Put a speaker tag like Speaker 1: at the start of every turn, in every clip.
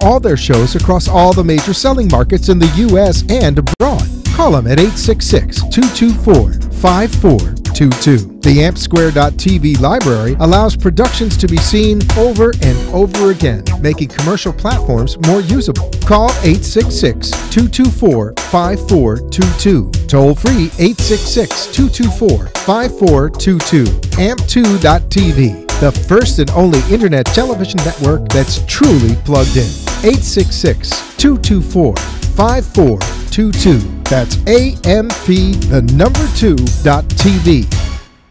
Speaker 1: all their shows across all the major selling markets in the U.S. and abroad. Call them at 866-224-5422. The AmpSquare.tv library allows productions to be seen over and over again, making commercial platforms more usable. Call 866-224-5422. Toll free 866-224-5422. AMP2.tv, the first and only internet television network that's truly plugged in. 866-224-5422. That's AMP2.tv.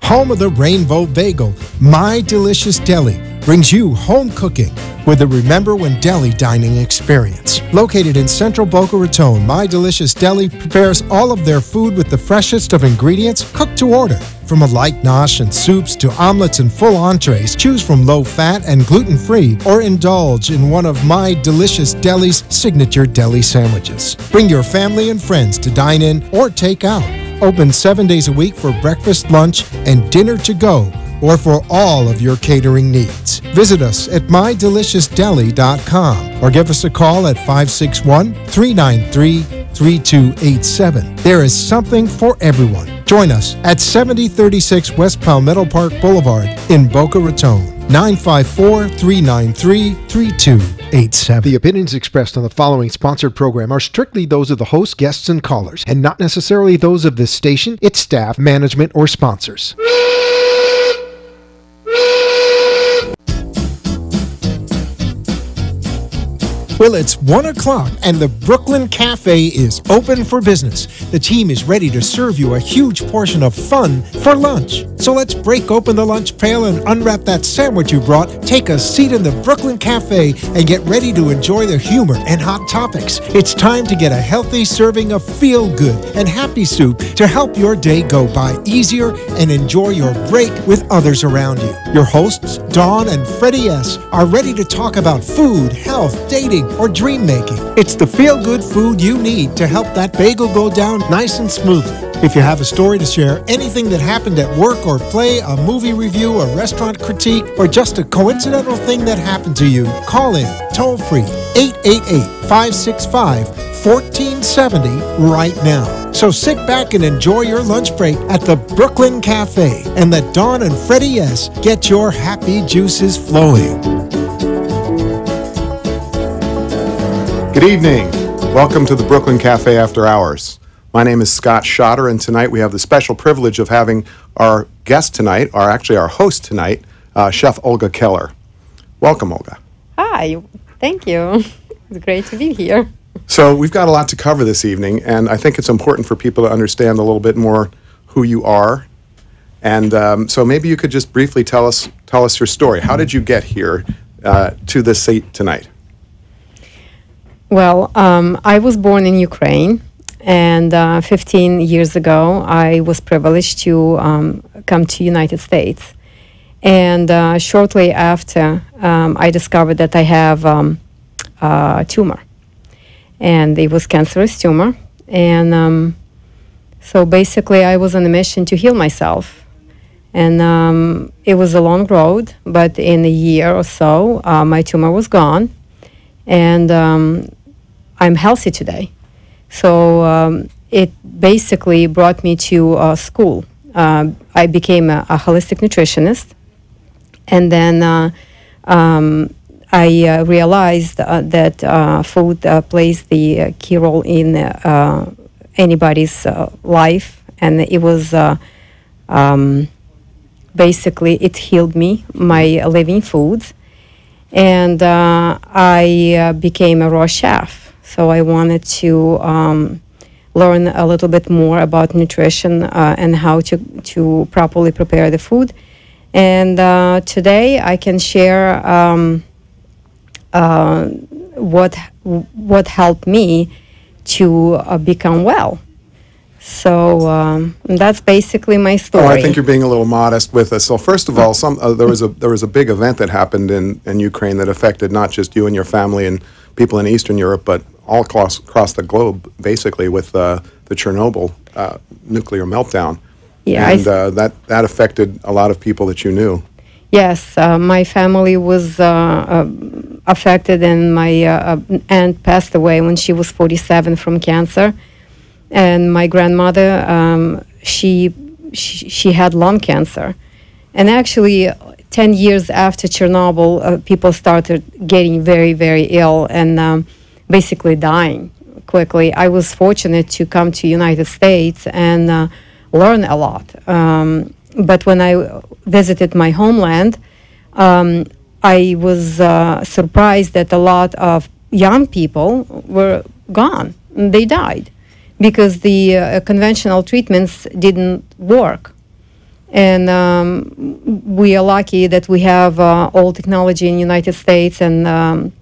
Speaker 1: Home of the Rainbow Bagel, My Delicious Deli brings you home cooking with a Remember When Deli dining experience. Located in central Boca Raton, My Delicious Deli prepares all of their food with the freshest of ingredients cooked to order. From a light nosh and soups to omelets and full entrees, choose from low-fat and gluten-free or indulge in one of My Delicious Deli's signature deli sandwiches. Bring your family and friends to dine in or take out. Open 7 days a week for breakfast, lunch, and dinner to go, or for all of your catering needs. Visit us at mydeliciousdeli.com or give us a call at 561-393-3287. There is something for everyone. Join us at 7036 West Palmetto Park Boulevard in Boca Raton. 954-393-3287. The opinions expressed on the following sponsored program are strictly those of the host, guests, and callers, and not necessarily those of this station, its staff, management, or sponsors. Well, it's 1 o'clock and the Brooklyn Cafe is open for business. The team is ready to serve you a huge portion of fun for lunch. So let's break open the lunch pail and unwrap that sandwich you brought, take a seat in the Brooklyn Cafe, and get ready to enjoy the humor and hot topics. It's time to get a healthy serving of feel-good and happy soup to help your day go by easier and enjoy your break with others around you. Your hosts, Dawn and Freddie S., are ready to talk about food, health, dating, or dream making. It's the feel-good food you need to help that bagel go down nice and smoothly. If you have a story to share, anything that happened at work or play, a movie review, a restaurant critique, or just a coincidental thing that happened to you, call in toll-free 888-565-1470 right now. So sit back and enjoy your lunch break at the Brooklyn Cafe and let Dawn and Freddie S. get your happy juices flowing.
Speaker 2: Good evening. Welcome to the Brooklyn Cafe After Hours. My name is Scott Schotter, and tonight we have the special privilege of having our guest tonight, or actually our host tonight, Chef Olga Keller. Welcome, Olga.
Speaker 3: Hi. Thank you. It's great to be here.
Speaker 2: So we've got a lot to cover this evening, and I think it's important for people to understand a little bit more who you are. And so maybe you could just briefly tell us your story. How did you get here to this seat tonight?
Speaker 3: Well, I was born in Ukraine, and 15 years ago, I was privileged to come to United States. And shortly after, I discovered that I have a tumor, and it was cancerous tumor. And so basically, I was on a mission to heal myself. And it was a long road, but in a year or so, my tumor was gone. And I'm healthy today. So it basically brought me to school. I became a holistic nutritionist. And then I realized that food plays the key role in anybody's life. And it was basically, it healed me, my living foods. And I became a raw chef. So I wanted to learn a little bit more about nutrition and how to properly prepare the food. And today I can share what helped me to become well. So that's basically my story.
Speaker 2: Oh, I think you're being a little modest with us. So first of all, there was a big event that happened in Ukraine that affected not just you and your family and people in Eastern Europe, but all across the globe, basically, with the Chernobyl nuclear meltdown.
Speaker 3: Yeah,
Speaker 2: and that affected a lot of people that you knew.
Speaker 3: Yes, my family was affected, and my aunt passed away when she was 47 from cancer. And my grandmother, she had lung cancer. And actually, 10 years after Chernobyl, people started getting very, very ill and basically dying quickly. I was fortunate to come to United States and learn a lot. But when I visited my homeland, I was surprised that a lot of young people were gone. They died because the conventional treatments didn't work. And we are lucky that we have all technology in the United States and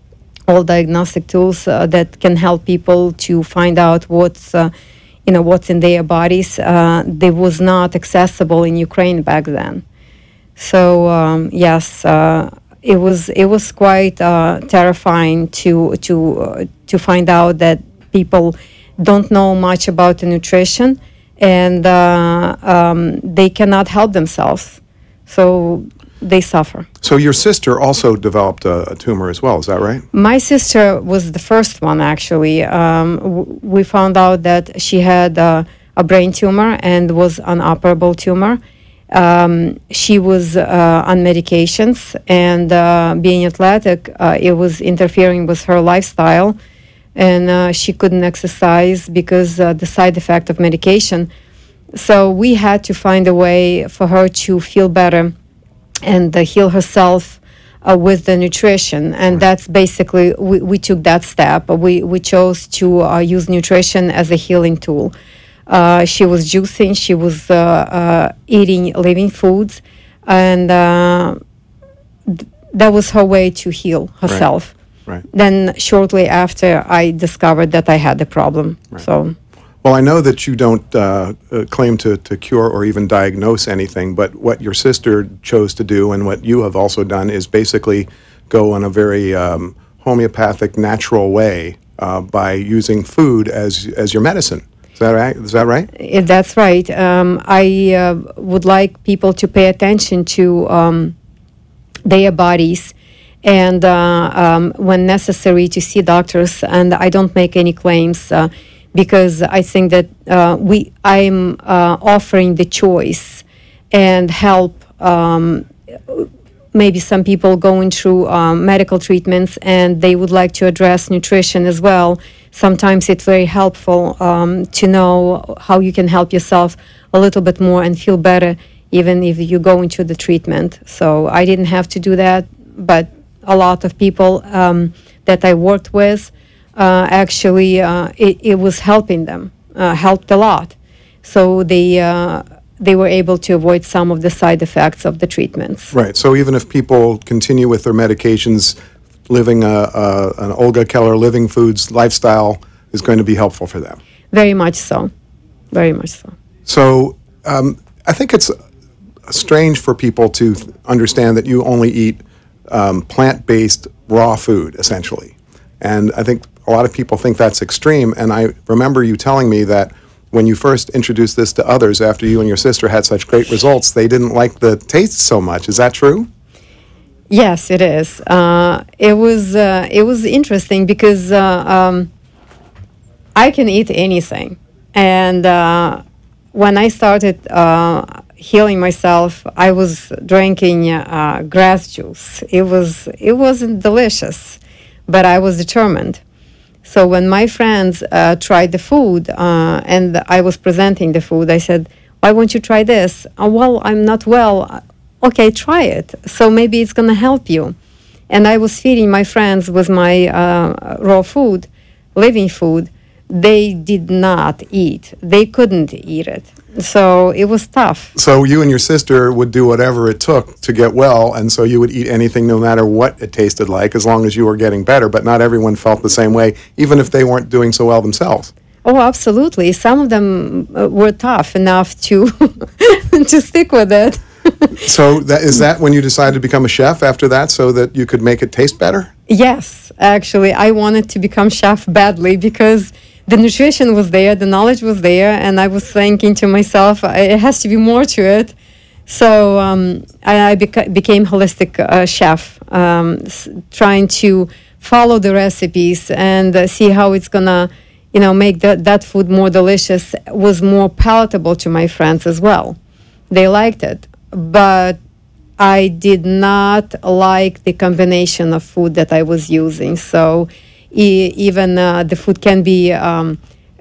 Speaker 3: all diagnostic tools that can help people to find out what's in their bodies. They was not accessible in Ukraine back then. So yes, it was quite terrifying to find out that people don't know much about the nutrition, and they cannot help themselves, so they suffer.
Speaker 2: So your sister also developed a tumor as well, is that right?
Speaker 3: My sister was the first one, actually. We found out that she had a brain tumor and was an operable tumor. She was on medications, and being athletic, it was interfering with her lifestyle, and she couldn't exercise because the side effect of medication. So we had to find a way for her to feel better and heal herself with the nutrition. And that's basically, we took that step. We chose to use nutrition as a healing tool. She was juicing, she was eating living foods, and that was her way to heal herself.
Speaker 2: Right.
Speaker 3: Then shortly after, I discovered that I had the problem.
Speaker 2: Right.
Speaker 3: So,
Speaker 2: well, I know that you don't claim to cure or even diagnose anything, but what your sister chose to do and what you have also done is basically go in a very homeopathic, natural way by using food as your medicine. Is that right? Is that right?
Speaker 3: That's right. I would like people to pay attention to their bodies, and when necessary to see doctors. And I don't make any claims because I think that I'm offering the choice and help. Maybe some people going through medical treatments and they would like to address nutrition as well. Sometimes it's very helpful to know how you can help yourself a little bit more and feel better even if you go into the treatment. So I didn't have to do that, but a lot of people that I worked with, actually it was helping them, helped a lot. So they were able to avoid some of the side effects of the treatments.
Speaker 2: Right. So even if people continue with their medications, living an Olga Keller Living Foods lifestyle is going to be helpful for them.
Speaker 3: Very much so. Very much so.
Speaker 2: So I think it's strange for people to understand that you only eat plant-based raw food, essentially. And I think a lot of people think that's extreme. And I remember you telling me that when you first introduced this to others after you and your sister had such great results, they didn't like the taste so much. Is that true?
Speaker 3: Yes, it is. It was interesting because I can eat anything. And when I started healing myself, I was drinking grass juice. It wasn't delicious, but I was determined. So when my friends tried the food and I was presenting the food, I said, "Why won't you try this?" "Well, I'm not well." "Okay, try it. So maybe it's going to help you." And I was feeding my friends with my raw food, living food. They did not eat. They couldn't eat it. So it was tough.
Speaker 2: So you and your sister would do whatever it took to get well, and so you would eat anything no matter what it tasted like, as long as you were getting better. But not everyone felt the same way, even if they weren't doing so well themselves.
Speaker 3: Oh, absolutely. Some of them were tough enough to to stick with it.
Speaker 2: So is that when you decided to become a chef after that, so that you could make it taste better?
Speaker 3: Yes, actually, I wanted to become chef badly because the nutrition was there, the knowledge was there, and I was thinking to myself, it has to be more to it. So became holistic chef, trying to follow the recipes and see how it's gonna, make that food more delicious, was more palatable to my friends as well. They liked it, but I did not like the combination of food that I was using. So even the food can be,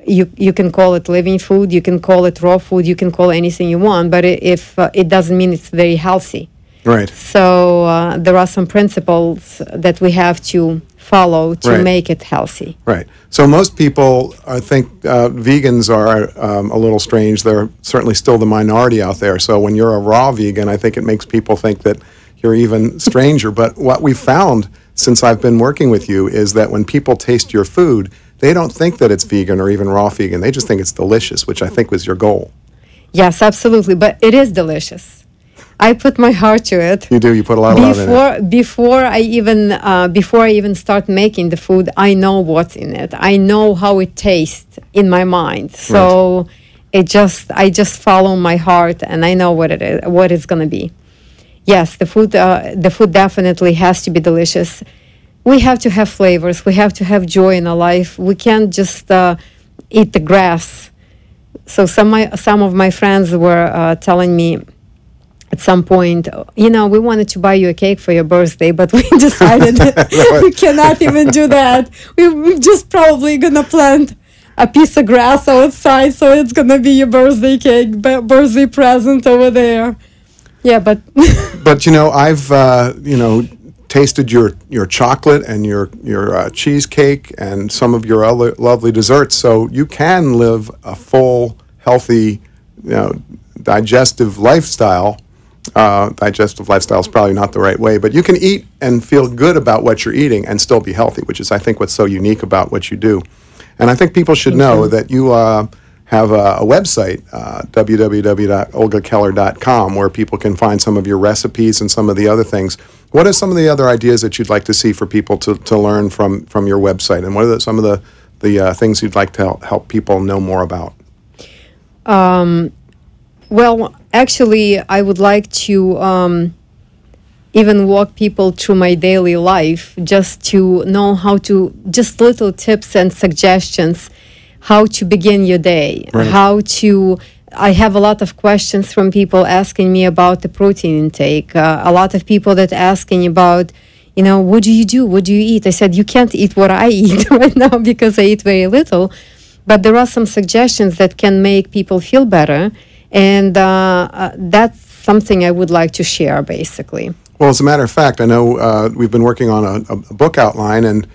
Speaker 3: you can call it living food, you can call it raw food, you can call it anything you want, but if it doesn't mean it's very healthy.
Speaker 2: Right.
Speaker 3: So there are some principles that we have to follow to make it healthy.
Speaker 2: Right. So most people think vegans are a little strange. They're certainly still the minority out there. So when you're a raw vegan, I think it makes people think that you're even stranger. But what we found since I've been working with you is that when people taste your food, they don't think that it's vegan or even raw vegan. They just think it's delicious, which I think was your goal.
Speaker 3: Yes, absolutely. But it is delicious. I put my heart to it.
Speaker 2: You do. You put a lot of love in it.
Speaker 3: Before I even start making the food, I know what's in it. I know how it tastes in my mind. So I just follow my heart, and I know what it is, what it's gonna be. Yes, the food definitely has to be delicious. We have to have flavors. We have to have joy in our life. We can't just eat the grass. So some of my friends were telling me at some point, we wanted to buy you a cake for your birthday, but we decided we cannot even do that. We're just probably gonna plant a piece of grass outside, so it's gonna be your birthday cake, birthday present over there. Yeah, but
Speaker 2: but I've tasted your chocolate and your cheesecake and some of your other lovely desserts. So you can live a full, healthy, digestive lifestyle. Digestive lifestyle is probably not the right way, but you can eat and feel good about what you're eating and still be healthy, which is, I think, what's so unique about what you do. And I think people should know that you have a website, www.olgakeller.com, where people can find some of your recipes and some of the other things. What are some of the other ideas that you'd like to see for people to learn from your website? And what are some of the things you'd like to help people know more about?
Speaker 3: Well, actually, I would like to even walk people through my daily life, just to know how to, just little tips and suggestions, how to begin your day, I have a lot of questions from people asking me about the protein intake. A lot of people that asking about, what do you do? What do you eat? I said, you can't eat what I eat right now because I eat very little. But there are some suggestions that can make people feel better. And that's something I would like to share, basically.
Speaker 2: Well, as a matter of fact, I know we've been working on a book outline, and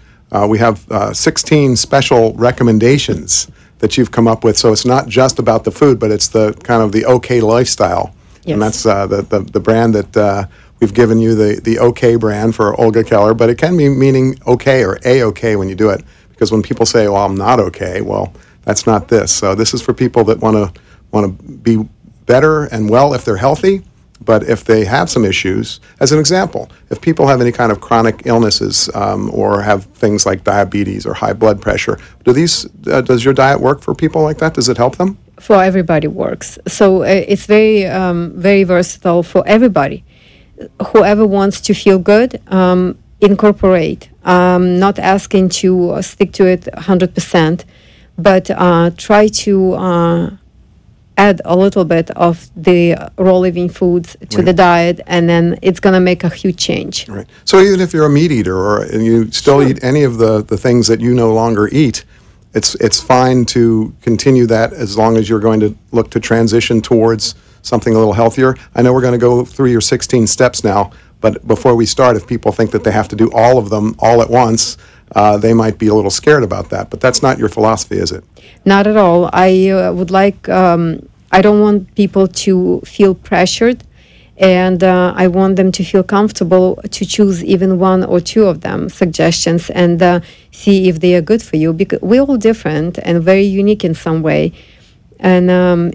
Speaker 2: we have 16 special recommendations that you've come up with. So it's not just about the food, but it's the kind of the OK lifestyle. Yes. And that's the brand that we've given you, the OK brand for Olga Keller. But it can be meaning OK or A-OK when you do it. Because when people say, well, I'm not OK, well, that's not this. So this is for people that want to be better and well if they're healthy, but if they have some issues. As an example, if people have any kind of chronic illnesses or have things like diabetes or high blood pressure, does your diet work for people like that? Does it help them?
Speaker 3: For everybody works. So it's very, very versatile for everybody. Whoever wants to feel good, incorporate. Not asking to stick to it 100%, but try to add a little bit of the raw living foods to the diet, and then it's going to make a huge change.
Speaker 2: Right. So even if you're a meat eater and you still eat any of the things that you no longer eat, it's fine to continue that as long as you're going to look to transition towards something a little healthier. I know we're going to go through your 16 steps now, but before we start, if people think that they have to do all of them all at once, they might be a little scared about that. But that's not your philosophy, is it?
Speaker 3: Not at all. I would like, I don't want people to feel pressured, and I want them to feel comfortable to choose even one or two of them, suggestions, and see if they are good for you. Because we're all different and very unique in some way. And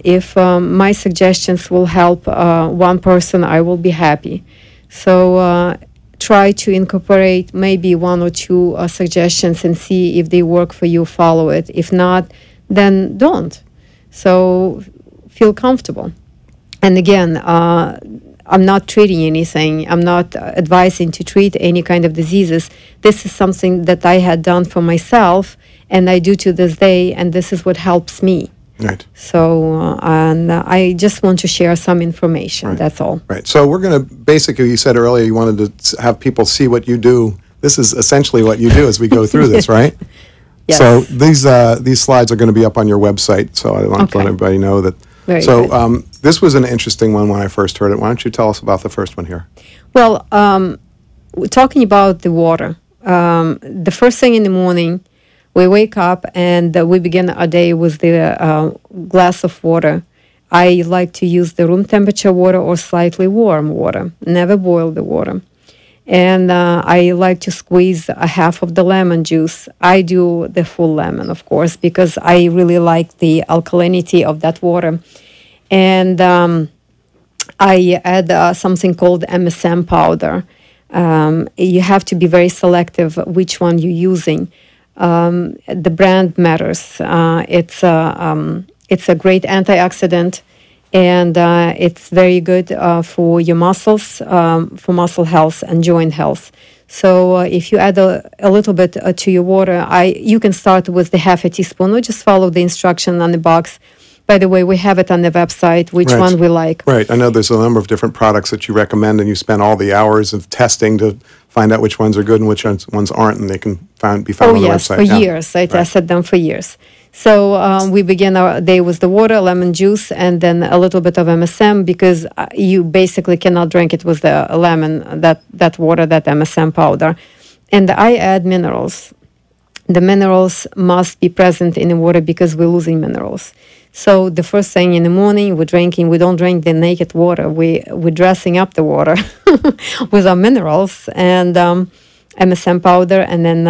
Speaker 3: if my suggestions will help one person, I will be happy. So try to incorporate maybe one or two suggestions and see if they work for you, follow it. If not, then don't. So feel comfortable. And again, I'm not treating anything. I'm not advising to treat any kind of diseases. This is something that I had done for myself, and I do to this day, and this is what helps me.
Speaker 2: Right.
Speaker 3: So, and I just want to share some information.
Speaker 2: Right.
Speaker 3: That's all.
Speaker 2: Right. So we're going to basically, you said earlier you wanted to have people see what you do. This is essentially what you do as we go through this, right?
Speaker 3: Yes.
Speaker 2: So these slides are going to be up on your website. So I want to let everybody know that.
Speaker 3: Very
Speaker 2: so
Speaker 3: good.
Speaker 2: This was an interesting one when I first heard it. Why don't you tell us about the first one here?
Speaker 3: Well, talking about the water, the first thing in the morning, we wake up and we begin our day with the glass of water. I like to use the room temperature water or slightly warm water, never boil the water. And I like to squeeze a half of the lemon juice. I do the full lemon, of course, because I really like the alkalinity of that water. And I add something called MSM powder. You have to be very selective which one you're using. The brand matters. It's a great antioxidant, and it's very good for your muscles, for muscle health and joint health. So if you add a little bit to your water, you can start with the half a teaspoon, or just follow the instruction on the box. By the way, we have it on the website, which one we like.
Speaker 2: Right. I know there's a number of different products that you recommend, and you spend all the hours of testing to find out which ones are good and which ones aren't, and they can be found on the website.
Speaker 3: For years. I tested them for years. So we begin our day with the water, lemon juice, and then a little bit of MSM, because you basically cannot drink it with the lemon, that water, that MSM powder. And I add minerals. The minerals must be present in the water because we're losing minerals. So the first thing in the morning, we don't drink the naked water. We're dressing up the water with our minerals and MSM powder, and then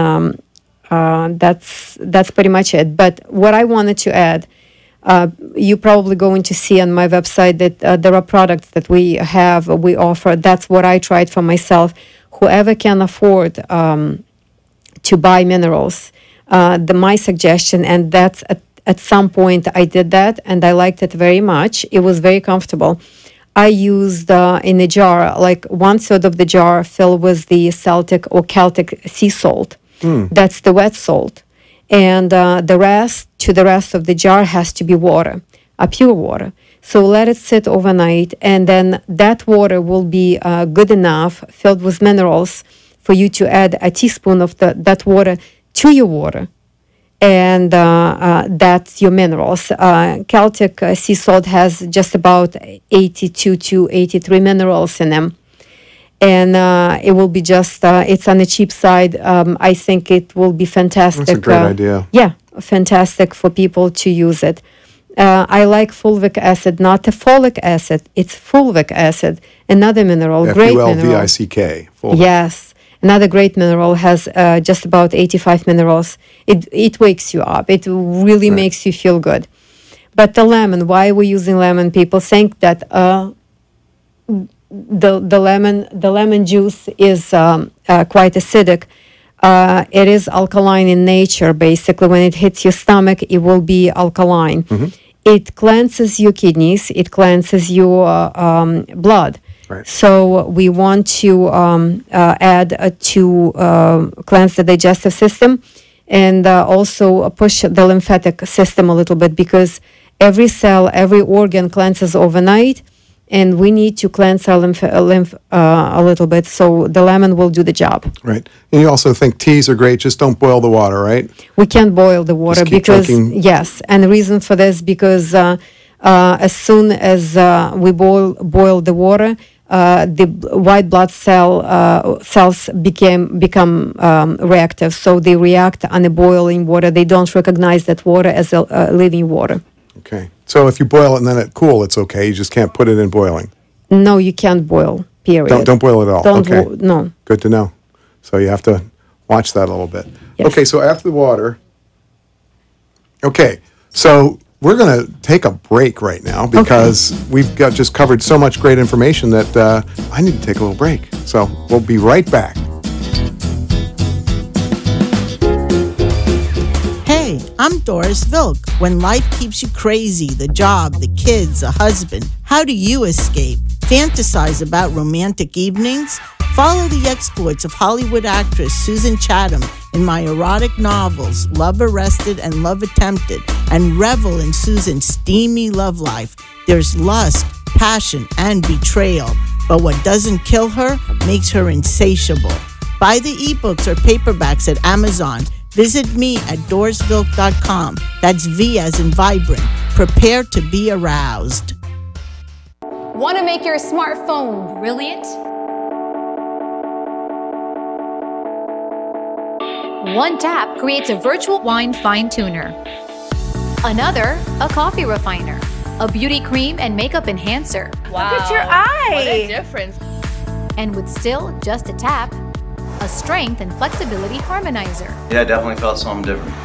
Speaker 3: that's pretty much it. But what I wanted to add, you're probably going to see on my website that there are products that we offer. That's what I tried for myself. Whoever can afford to buy minerals, my suggestion, and that's at some point I did that, and I liked it very much. It was very comfortable. I used in a jar, like 1/3 of the jar filled with the Celtic or Celtic sea salt. That's the wet salt. And the rest of the jar has to be water, pure water. So let it sit overnight, and then that water will be good enough, filled with minerals, for you to add a teaspoon of that water to your water. And that's your minerals. Celtic sea salt has just about 82 to 83 minerals in them. And it will be it's on the cheap side. I think it will be fantastic.
Speaker 2: That's a great idea.
Speaker 3: Yeah, fantastic for people to use it. I like fulvic acid, not the folic acid. It's fulvic acid, another mineral, great mineral.
Speaker 2: Fulvick.
Speaker 3: Yes. Another great mineral has just about 85 minerals. It wakes you up. It really makes you feel good. But the lemon, why are we using lemon? People think that the lemon juice is quite acidic. It is alkaline in nature. Basically, when it hits your stomach, it will be alkaline. Mm-hmm. It cleanses your kidneys. It cleanses your blood.
Speaker 2: Right.
Speaker 3: So we want to add to cleanse the digestive system, and also push the lymphatic system a little bit, because every cell, every organ cleanses overnight, and we need to cleanse our lymph a little bit. So the lemon will do the job.
Speaker 2: Right. And you also think teas are great. Just don't boil the water, right?
Speaker 3: We can't boil the water because
Speaker 2: drinking.
Speaker 3: Yes, and the reason for this, because as soon as we boil the water, the white blood cells become reactive, so they react on the boiling water. They don't recognize that water as a living water.
Speaker 2: Okay, so if you boil it and then it cool, it's okay. You just can't put it in boiling.
Speaker 3: No, you can't boil. Period.
Speaker 2: Don't boil at all. Okay.
Speaker 3: No.
Speaker 2: Good to know. So you have to watch that a little bit.
Speaker 3: Yes.
Speaker 2: Okay, so after the water. Okay, so we're going to take a break right now because we've just covered so much great information that I need to take a little break. So we'll be right back.
Speaker 4: Hey, I'm Doris Vilk. When life keeps you crazy, the job, the kids, a husband, how do you escape? Fantasize about romantic evenings? Follow the exploits of Hollywood actress Susan Chatham in my erotic novels, Love Arrested and Love Attempted, and revel in Susan's steamy love life. There's lust, passion, and betrayal, but what doesn't kill her makes her insatiable. Buy the ebooks or paperbacks at Amazon. Visit me at doorsvilk.com. That's V as in vibrant. Prepare to be aroused.
Speaker 5: Want to make your smartphone brilliant? One tap creates a virtual wine fine tuner. Another, a coffee refiner. A beauty cream and makeup enhancer.
Speaker 6: Wow. Look at your eye.
Speaker 7: What a difference.
Speaker 5: And with still just a tap, a strength and flexibility harmonizer.
Speaker 8: Yeah, I definitely felt something different.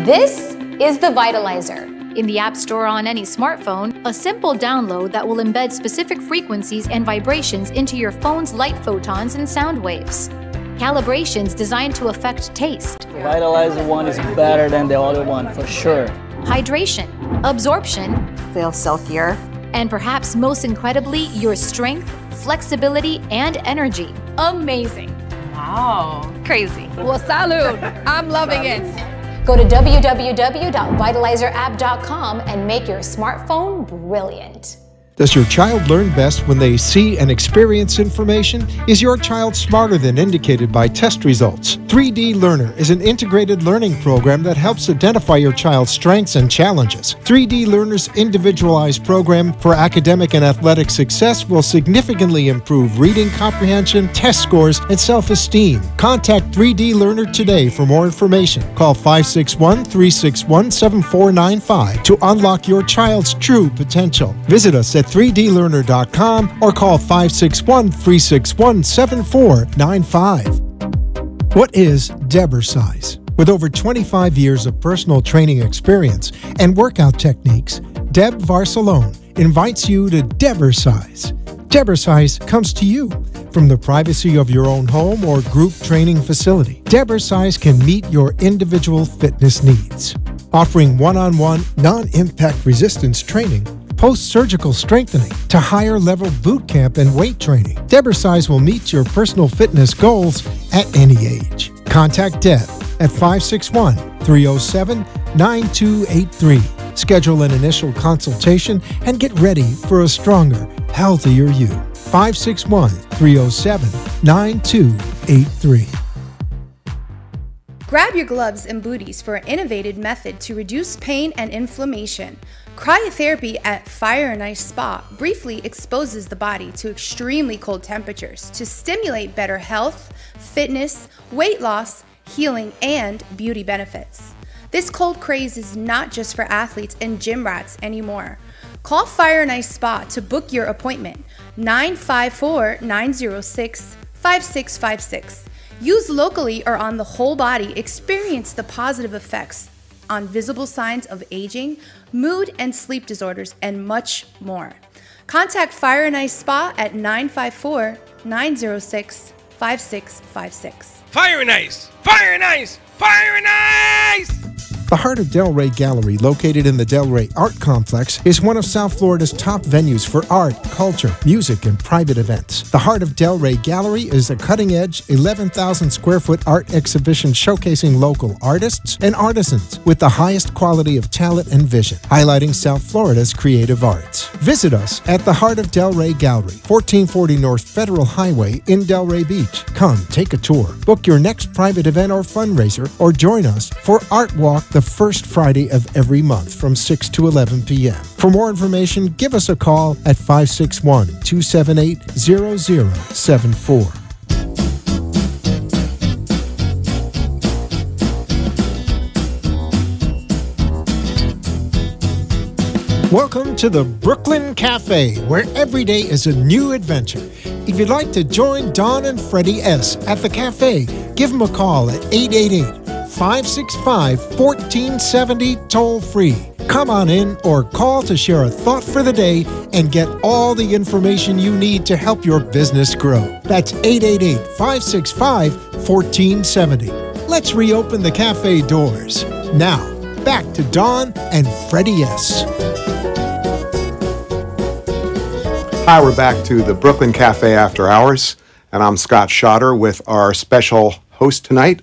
Speaker 5: This is the Vitalizer. In the App Store on any smartphone, a simple download that will embed specific frequencies and vibrations into your phone's light photons and sound waves. Calibrations designed to affect taste.
Speaker 9: The Vitalizer one is better than the other one, for sure.
Speaker 5: Hydration, absorption,
Speaker 6: Feel silkier.
Speaker 5: and perhaps most incredibly, your strength, flexibility, and energy. Amazing.
Speaker 7: Wow.
Speaker 6: Crazy.
Speaker 7: Well, salud. I'm loving it.
Speaker 5: Go to www.vitalizerapp.com and make your smartphone brilliant.
Speaker 1: Does your child learn best when they see and experience information? Is your child smarter than indicated by test results? 3D Learner is an integrated learning program that helps identify your child's strengths and challenges. 3D Learner's individualized program for academic and athletic success will significantly improve reading comprehension, test scores, and self-esteem. Contact 3D Learner today for more information. Call 561-361-7495 to unlock your child's true potential. Visit us at 3dlearner.com or call 561-361-7495. What is Debersize? With over 25 years of personal training experience and workout techniques, Deb Varsalone invites you to Debersize. Debersize comes to you from the privacy of your own home or group training facility. Debersize can meet your individual fitness needs, offering one-on-one, non-impact resistance training, post-surgical strengthening, to higher-level boot camp and weight training. Debersize will meet your personal fitness goals at any age. Contact Deb at 561-307-9283. Schedule an initial consultation and get ready for a stronger, healthier you. 561-307-9283.
Speaker 10: Grab your gloves and booties for an innovative method to reduce pain and inflammation. Cryotherapy at Fire and Ice Spa briefly exposes the body to extremely cold temperatures to stimulate better health, fitness, weight loss, healing, and beauty benefits. This cold craze is not just for athletes and gym rats anymore. Call Fire and Ice Spa to book your appointment, 954-906-5656. Used locally or on the whole body, experience the positive effects on visible signs of aging, mood and sleep disorders, and much more. Contact Fire and Ice Spa at 954-906-5656.
Speaker 11: Fire and Ice! Fire and Ice! Fire and Ice!
Speaker 1: The Heart of Delray Gallery, located in the Delray Art Complex, is one of South Florida's top venues for art, culture, music, and private events. The Heart of Delray Gallery is a cutting-edge, 11,000-square-foot art exhibition showcasing local artists and artisans with the highest quality of talent and vision, highlighting South Florida's creative arts. Visit us at the Heart of Delray Gallery, 1440 North Federal Highway in Delray Beach. Come, take a tour, book your next private event or fundraiser, or join us for Art Walk the first Friday of every month from 6 to 11 p.m. For more information, give us a call at 561-278-0074. Welcome to the Brooklyn Cafe, where every day is a new adventure. If you'd like to join Don and Freddie S. at the cafe, give them a call at 888-565-1470 toll-free. Come on in or call to share a thought for the day and get all the information you need to help your business grow. That's 888-565-1470. Let's reopen the cafe doors. Now, back to Dawn and Freddie S.
Speaker 2: Hi, we're back to the Brooklyn Cafe After Hours, and I'm Scott Schotter with our special host tonight,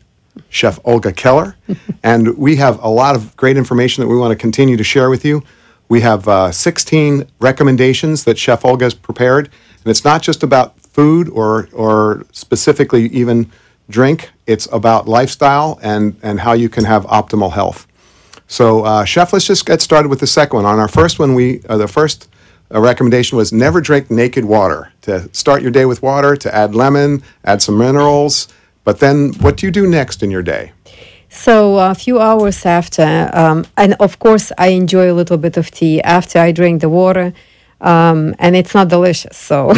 Speaker 2: Chef Olga Keller. And we have a lot of great information that we want to continue to share with you. We have 16 recommendations that Chef Olga has prepared, and it's not just about food or specifically even drink. It's about lifestyle and how you can have optimal health. So, Chef, let's just get started with the second one. On our first one, the first recommendation was never drink naked water. To start your day with water, to add lemon, add some minerals. But then what do you do next in your day?
Speaker 3: So a few hours after, and of course I enjoy a little bit of tea after I drink the water, and it's not delicious. So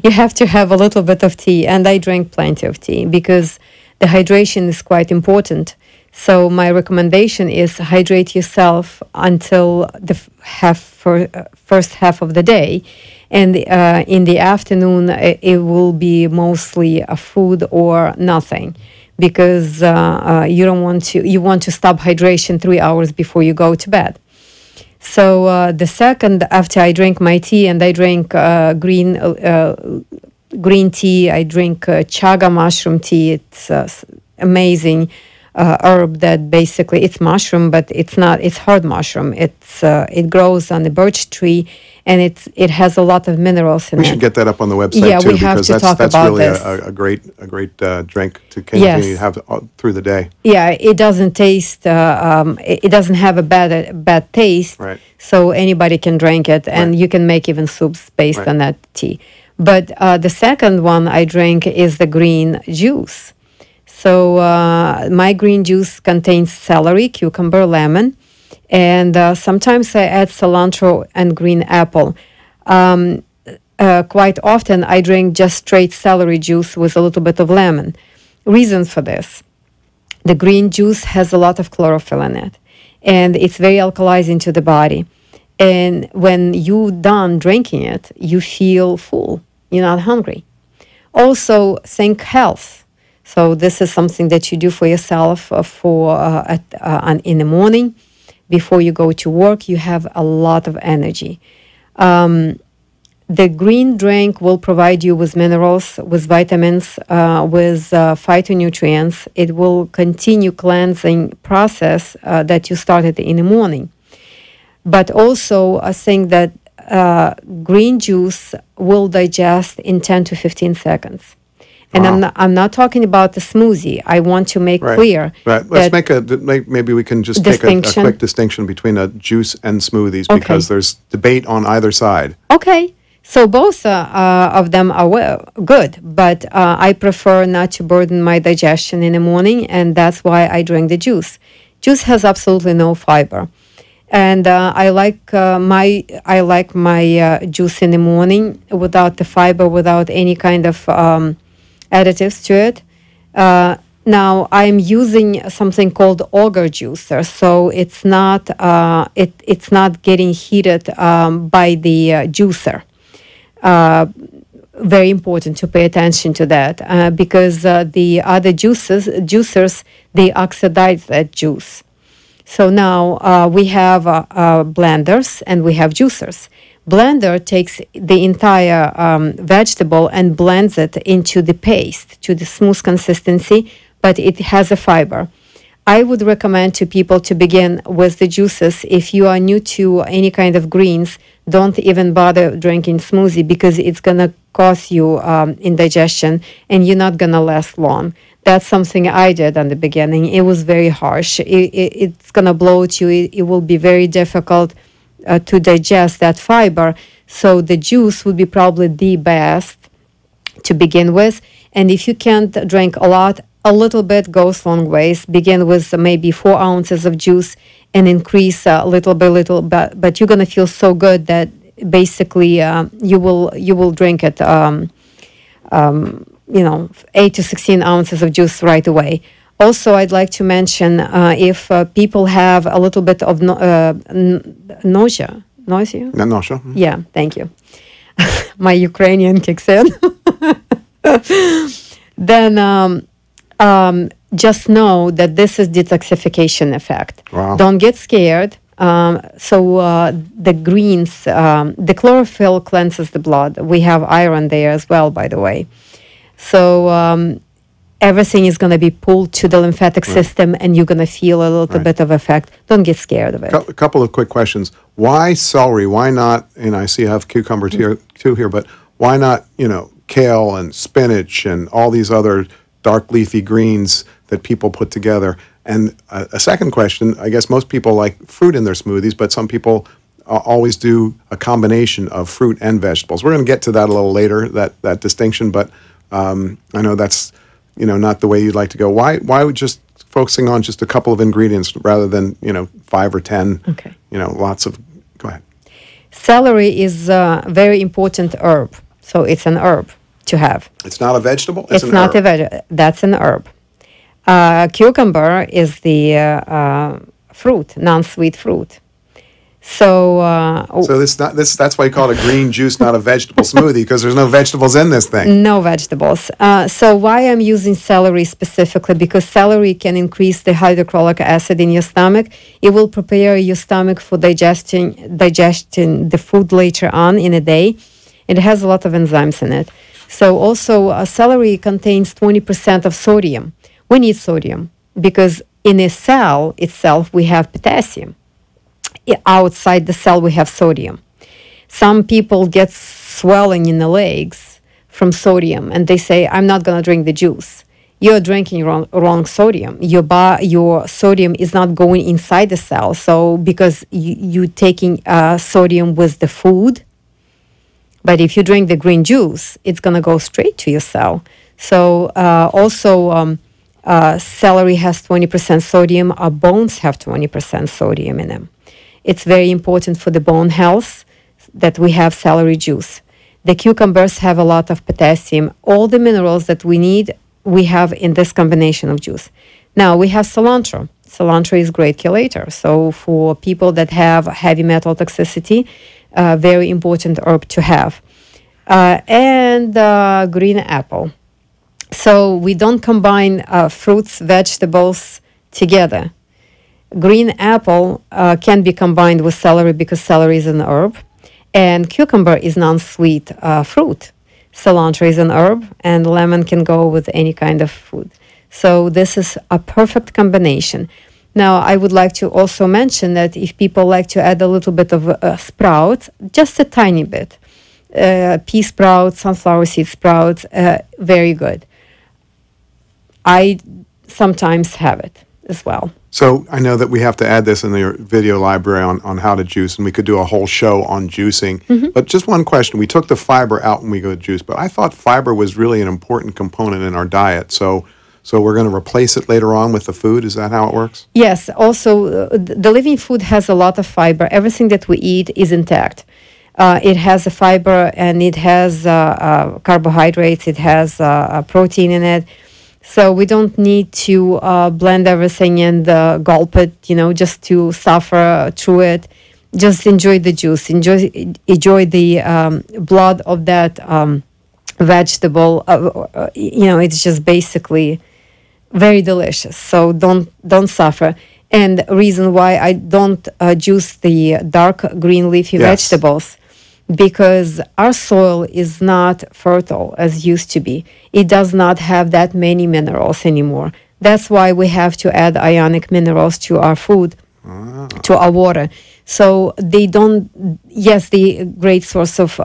Speaker 3: you have to have a little bit of tea, and I drink plenty of tea because the hydration is quite important. So my recommendation is hydrate yourself until the first half of the day, and in the afternoon it will be mostly a food or nothing, because you want to stop hydration 3 hours before you go to bed. So the second, after I drink my tea, and I drink green tea, I drink chaga mushroom tea. It's amazing herb that basically it's mushroom, but it's not. It's hard mushroom. It grows on the birch tree, and it has a lot of minerals in it.
Speaker 2: We should get that up on the website too, because that's really a great drink to continue to have through the day.
Speaker 3: Yeah, it doesn't taste. It doesn't have a bad taste.
Speaker 2: Right.
Speaker 3: So anybody can drink it, and you can make even soups based on that tea. But the second one I drink is the green juice. So my green juice contains celery, cucumber, lemon, and sometimes I add cilantro and green apple. Quite often I drink just straight celery juice with a little bit of lemon. Reason for this: the green juice has a lot of chlorophyll in it, and it's very alkalizing to the body. And when you're done drinking it, you feel full. You're not hungry. Also, think health. So this is something that you do for yourself in the morning. Before you go to work, you have a lot of energy. The green drink will provide you with minerals, with vitamins, with phytonutrients. It will continue cleansing process that you started in the morning. But also, I think that green juice will digest in 10 to 15 seconds. And I'm not talking about the smoothie. I want to make clear.
Speaker 2: Right. Let's maybe we can just take a quick distinction between a juice and smoothies, because there's debate on either side.
Speaker 3: Okay. So both of them are good, but I prefer not to burden my digestion in the morning, and that's why I drink the juice. Juice has absolutely no fiber. And I like my juice in the morning without the fiber, without any kind of additives to it. Now I'm using something called Olga juicer, so it's not getting heated by the juicer. Very important to pay attention to that, because the other juicers, they oxidize that juice. So now we have blenders and we have juicers. Blender takes the entire vegetable and blends it into the paste, to the smooth consistency, but it has a fiber. I would recommend to people to begin with the juices. If you are new to any kind of greens, don't even bother drinking smoothie, because it's going to cause you indigestion, and you're not going to last long. That's something I did in the beginning. It was very harsh. It's going to bloat you. It will be very difficult to digest that fiber. So the juice would be probably the best to begin with. And if you can't drink a lot, a little bit goes long ways. Begin with maybe 4 ounces of juice and increase little by little. But you're gonna feel so good that basically you will drink it. 8 to 16 ounces of juice right away. Also, I'd like to mention if people have a little bit of nausea. Nausea?
Speaker 2: Nausea.
Speaker 3: Yeah, thank you. My Ukrainian kicks in. Then just know that this is detoxification effect.
Speaker 2: Wow.
Speaker 3: Don't get scared. The greens, the chlorophyll cleanses the blood. We have iron there as well, by the way. So everything is going to be pulled to the lymphatic system, and you're going to feel a little bit of effect. Don't get scared of it.
Speaker 2: A couple of quick questions. Why celery? Why not, and I see I have cucumber too here, but why not, kale and spinach and all these other dark leafy greens that people put together? And a second question, I guess most people like fruit in their smoothies, but some people always do a combination of fruit and vegetables. We're going to get to that a little later, that distinction, but I know that's not the way you'd like to go. Why would just focusing on just a couple of ingredients rather than 5 or 10?
Speaker 3: Okay.
Speaker 2: Lots of. Go ahead.
Speaker 3: Celery is a very important herb, so it's an herb to have.
Speaker 2: It's not a vegetable.
Speaker 3: It's not a vegetable. That's an herb. Cucumber is the fruit, non-sweet fruit. So
Speaker 2: that's why you call it a green juice, not a vegetable smoothie, because there's no vegetables in this thing.
Speaker 3: No vegetables. So why I'm using celery specifically? Because celery can increase the hydrochloric acid in your stomach. It will prepare your stomach for digesting the food later on in a day. It has a lot of enzymes in it. So also celery contains 20% of sodium. We need sodium because in a cell itself we have potassium. Outside the cell we have sodium. Some people get swelling in the legs from sodium and they say, I'm not going to drink the juice. You're drinking wrong sodium. Your sodium is not going inside the cell. So because you're taking sodium with the food, but if you drink the green juice, it's going to go straight to your cell. So celery has 20% sodium. Our bones have 20% sodium in them. It's very important for the bone health that we have celery juice. The cucumbers have a lot of potassium. All the minerals that we need, we have in this combination of juice. Now, we have cilantro. Cilantro is great chelator. So for people that have heavy metal toxicity, very important herb to have. And green apple. So we don't combine fruits, vegetables together. Green apple can be combined with celery because celery is an herb, and cucumber is non-sweet fruit. Cilantro is an herb, and lemon can go with any kind of food. So this is a perfect combination. Now, I would like to also mention that if people like to add a little bit of sprouts, just a tiny bit, pea sprouts, sunflower seed sprouts, very good. I sometimes have it as well.
Speaker 2: So I know that we have to add this in the video library on how to juice, and we could do a whole show on juicing. But just one question. We took the fiber out when we go to juice, but I thought fiber was really an important component in our diet. So we're going to replace it later on with the food? Is that how it works?
Speaker 3: Yes. Also, the living food has a lot of fiber. Everything that we eat is intact. It has a fiber, and it has carbohydrates. It has protein in it. So we don't need to blend everything and gulp it, just to suffer through it. Just enjoy the juice. Enjoy the blood of that vegetable. It's just basically very delicious. So don't suffer. And the reason why I don't juice the dark green leafy vegetables, because our soil is not fertile as used to be. It does not have that many minerals anymore. That's why we have to add ionic minerals to our food, to our water. So they don't, yes, the great source of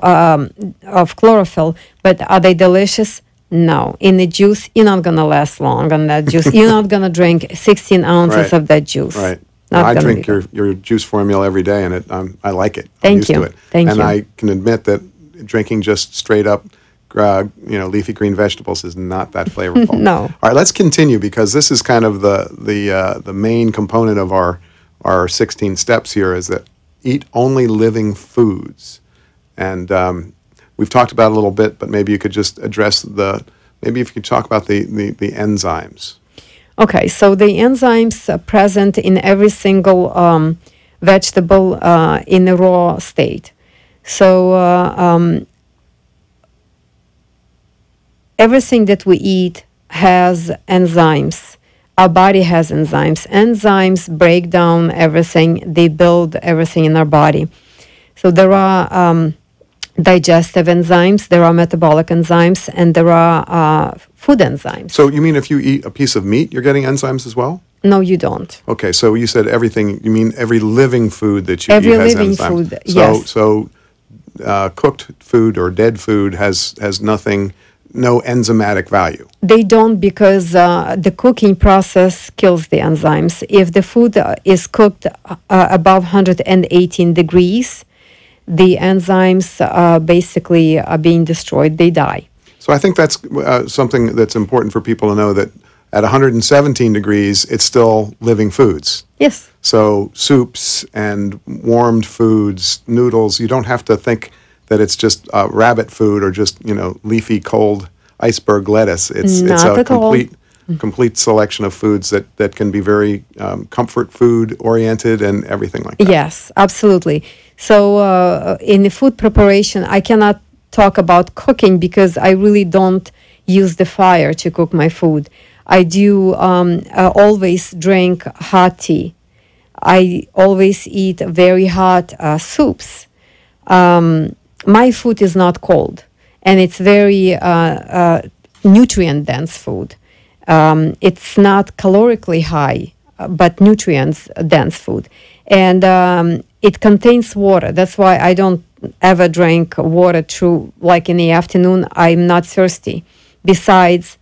Speaker 3: chlorophyll, but are they delicious? No. In the juice, you're not going to last long on that juice. You're not going to drink 16 ounces of that juice.
Speaker 2: Right. I drink your juice formula every day, and I like it. I'm used to it.
Speaker 3: Thank you.
Speaker 2: And I can admit that drinking just straight up, leafy green vegetables is not that flavorful.
Speaker 3: No.
Speaker 2: All right, let's continue because this is kind of the main component of our 16 steps here. Is that eat only living foods, and we've talked about it a little bit, but maybe you could just address maybe if you could talk about the enzymes.
Speaker 3: Okay, so the enzymes are present in every single vegetable in the raw state. So everything that we eat has enzymes Our body has enzymes. Enzymes break down everything. They build everything in our body. So there are digestive enzymes, there are metabolic enzymes, and there are food enzymes.
Speaker 2: So you mean if you eat a piece of meat, you're getting enzymes as well?
Speaker 3: No, you don't.
Speaker 2: Okay, so you said everything. You mean every living food that you
Speaker 3: Every
Speaker 2: eat has
Speaker 3: living
Speaker 2: enzymes.
Speaker 3: food, yes.
Speaker 2: So cooked food or dead food has nothing, no enzymatic value.
Speaker 3: They don't, because the cooking process kills the enzymes. If the food is cooked above 118 degrees, the enzymes basically are being destroyed. They die.
Speaker 2: So I think that's something that's important for people to know, that at 117 degrees, it's still living foods.
Speaker 3: Yes.
Speaker 2: So soups and warmed foods, noodles, you don't have to think that it's just rabbit food or just, leafy, cold iceberg lettuce. It's a complete selection of foods that can be very comfort food oriented and everything like that.
Speaker 3: Yes, absolutely. So in the food preparation, I cannot talk about cooking because I really don't use the fire to cook my food. I do always drink hot tea. I always eat very hot soups. My food is not cold, and it's very nutrient-dense food. It's not calorically high, but nutrients-dense food. And it contains water. That's why I don't ever drink water through, like in the afternoon, I'm not thirsty. Besides,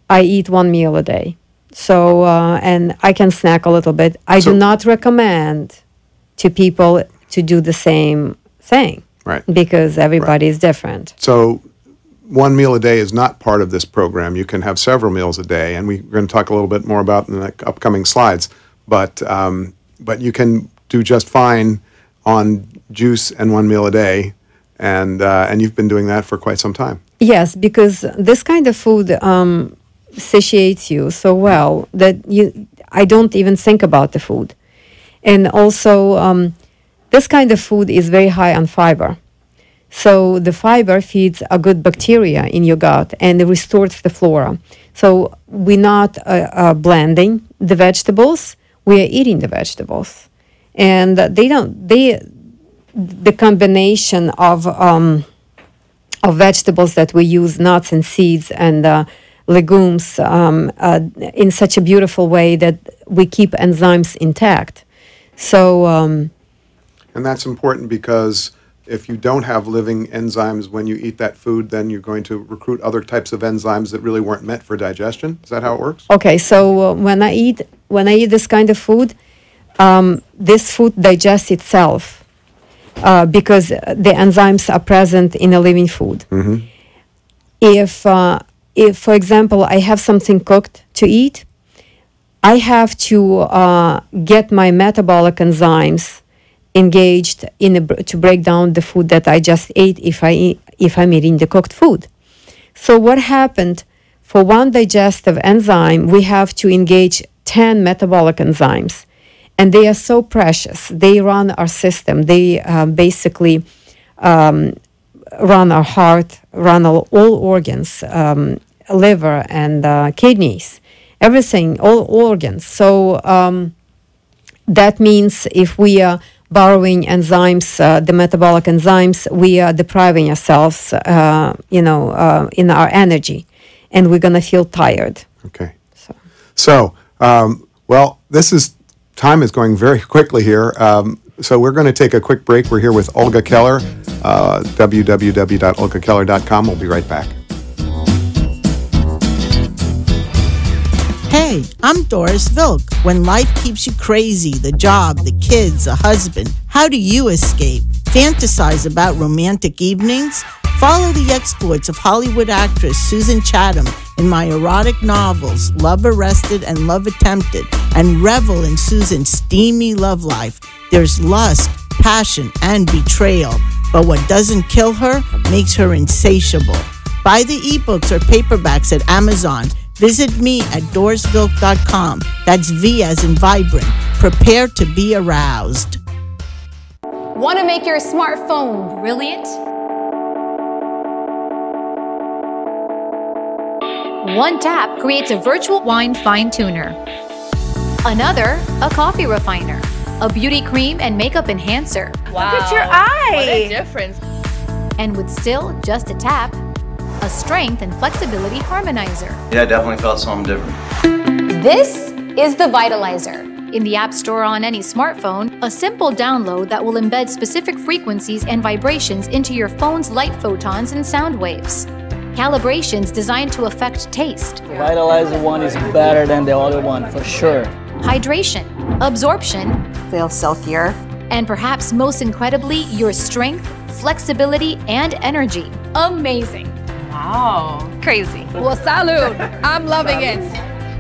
Speaker 3: I eat one meal a day. So, and I can snack a little bit. I do not recommend to people to do the same thing.
Speaker 2: Right.
Speaker 3: Because everybody is different.
Speaker 2: So one meal a day is not part of this program. You can have several meals a day, and we're going to talk a little bit more about in the upcoming slides. But you can do just fine on juice and one meal a day, and you've been doing that for quite some time.
Speaker 3: Yes, because this kind of food satiates you so well that I don't even think about the food. And also, this kind of food is very high on fiber. So the fiber feeds a good bacteria in your gut and it restores the flora. So we're not blending the vegetables, we are eating the vegetables. And the combination of vegetables that we use, nuts and seeds and legumes, in such a beautiful way that we keep enzymes intact. So,
Speaker 2: and that's important because if you don't have living enzymes when you eat that food, then you're going to recruit other types of enzymes that really weren't meant for digestion. Is that how it works?
Speaker 3: Okay, so when I eat this kind of food, this food digests itself because the enzymes are present in a living food.
Speaker 2: Mm-hmm.
Speaker 3: If, for example, I have something cooked to eat, I have to get my metabolic enzymes engaged to break down the food that I just ate if I'm eating the cooked food. So what happened, for one digestive enzyme, we have to engage 10 metabolic enzymes. And they are so precious. They run our system. They basically run our heart, run all organs, liver and kidneys, everything, all organs. So that means if we are borrowing enzymes, the metabolic enzymes, we are depriving ourselves, in our energy, and we're going to feel tired.
Speaker 2: Okay. So, well, time is going very quickly here. So we're going to take a quick break. We're here with Olga Keller, www.olgakeller.com. We'll be right back.
Speaker 4: Hey, I'm Doris Vilk. When life keeps you crazy, the job, the kids, a husband, how do you escape? Fantasize about romantic evenings? Follow the exploits of Hollywood actress Susan Chatham in my erotic novels, Love Arrested and Love Attempted, and revel in Susan's steamy love life. There's lust, passion, and betrayal, but what doesn't kill her makes her insatiable. Buy the ebooks or paperbacks at Amazon. Visit me at dorisvilk.com. That's V as in vibrant. Prepare to be aroused.
Speaker 5: Want to make your smartphone brilliant? One tap creates a virtual wine fine tuner. Another, a coffee refiner. A beauty cream and makeup enhancer.
Speaker 6: Wow. Look at your eye.
Speaker 7: What a difference.
Speaker 5: And with still just a tap, a strength and flexibility harmonizer.
Speaker 8: Yeah, I definitely felt something different.
Speaker 5: This is the Vitalizer. In the App Store on any smartphone, a simple download that will embed specific frequencies and vibrations into your phone's light photons and sound waves. Calibrations designed to affect taste.
Speaker 9: The Vitalizer one is better than the other one, for sure.
Speaker 5: Hydration, absorption,
Speaker 6: Feel silkier.
Speaker 5: and perhaps most incredibly, your strength, flexibility, and energy. Amazing.
Speaker 7: Wow.
Speaker 6: Crazy.
Speaker 7: Well, salud. I'm loving it.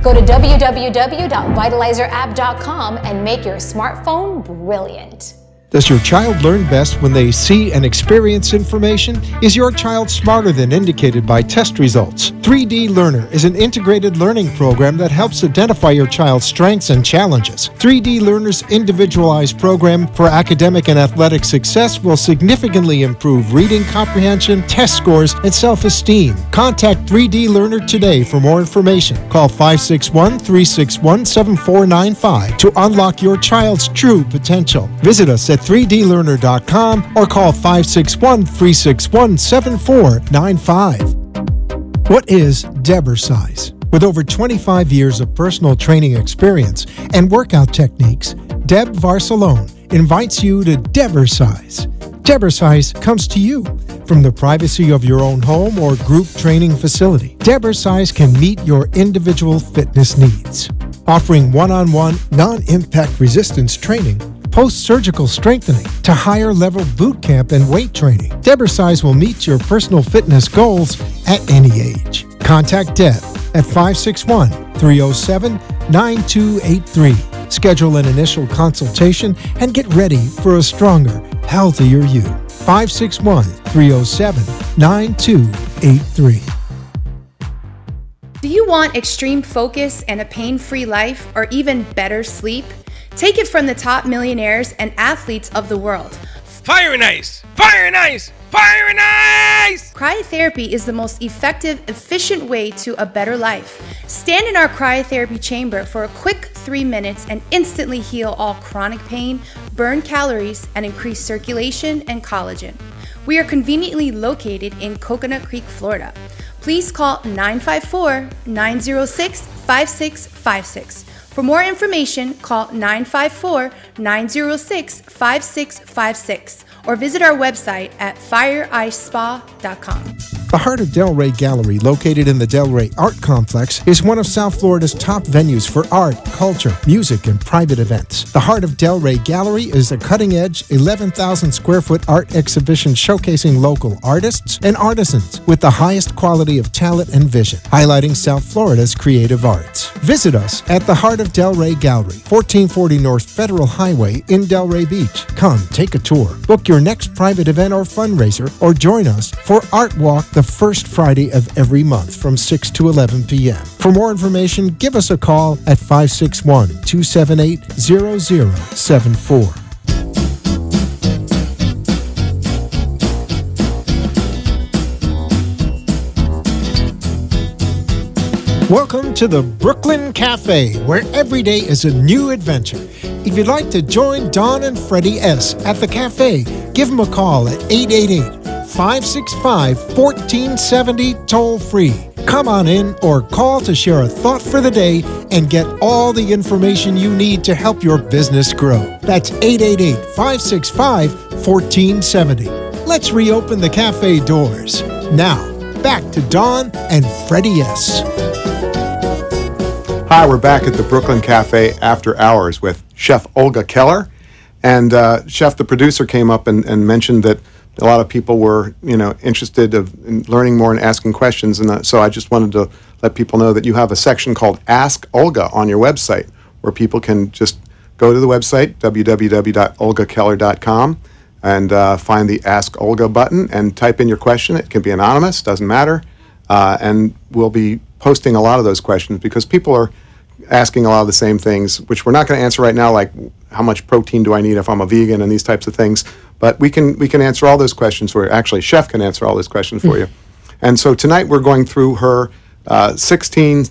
Speaker 5: Go to www.vitalizerapp.com and make your smartphone brilliant.
Speaker 1: Does your child learn best when they see and experience information? Is your child smarter than indicated by test results? 3D Learner is an integrated learning program that helps identify your child's strengths and challenges. 3D Learner's individualized program for academic and athletic success will significantly improve reading comprehension, test scores, and self-esteem. Contact 3D Learner today for more information. Call 561-361-7495 to unlock your child's true potential. Visit us at 3dlearner.com or call 561-361-7495. What is Debersize? With over 25 years of personal training experience and workout techniques, Deb Varsalone invites you to Debersize. Debersize comes to you from the privacy of your own home or group training facility. Debersize can meet your individual fitness needs, offering one-on-one, non-impact resistance training, post-surgical strengthening, to higher-level boot camp and weight training. Debersize will meet your personal fitness goals at any age. Contact Deb at 561-307-9283. Schedule an initial consultation and get ready for a stronger, healthier you. 561-307-9283.
Speaker 10: Do you want extreme focus and a pain-free life, or even better sleep? Take it from the top millionaires and athletes of the world.
Speaker 11: Fire and ice! Fire and ice! Fire and ice!
Speaker 10: Cryotherapy is the most effective, efficient way to a better life. Stand in our cryotherapy chamber for a quick 3 minutes and instantly heal all chronic pain, burn calories, and increase circulation and collagen. We are conveniently located in Coconut Creek, Florida. Please call 954-906-5656. For more information, call 954-906-5656 or visit our website at fireicespa.com.
Speaker 1: The Heart of Delray Gallery, located in the Delray Art Complex, is one of South Florida's top venues for art, culture, music, and private events. The Heart of Delray Gallery is a cutting-edge, 11,000-square-foot art exhibition showcasing local artists and artisans with the highest quality of talent and vision, highlighting South Florida's creative arts. Visit us at the Heart of Delray Gallery, 1440 North Federal Highway in Delray Beach. Come, take a tour, book your next private event or fundraiser, or join us for Art Walk the first Friday of every month from 6 to 11 p.m. For more information, give us a call at 561-278-0074. Welcome to the Brooklyn Cafe, where every day is a new adventure. If you'd like to join Don and Freddie S. at the cafe, give them a call at 888-565-1470 toll-free. Come on in or call to share a thought for the day and get all the information you need to help your business grow. That's 888-565-1470. Let's reopen the cafe doors. Now, back to Don and Freddie S.
Speaker 2: Hi, we're back at the Brooklyn Cafe after hours with Chef Olga Keller. And Chef, the producer, came up and mentioned that a lot of people were, interested in learning more and asking questions. And so I just wanted to let people know that you have a section called Ask Olga on your website, where people can just go to the website, www.olgakeller.com, and find the Ask Olga button and type in your question. It can be anonymous, doesn't matter. And we'll be posting a lot of those questions because people are asking a lot of the same things, which we're not going to answer right now, like how much protein do I need if I'm a vegan and these types of things. But we can answer all those questions for you. Actually, Chef can answer all those questions for you. And so tonight we're going through her 16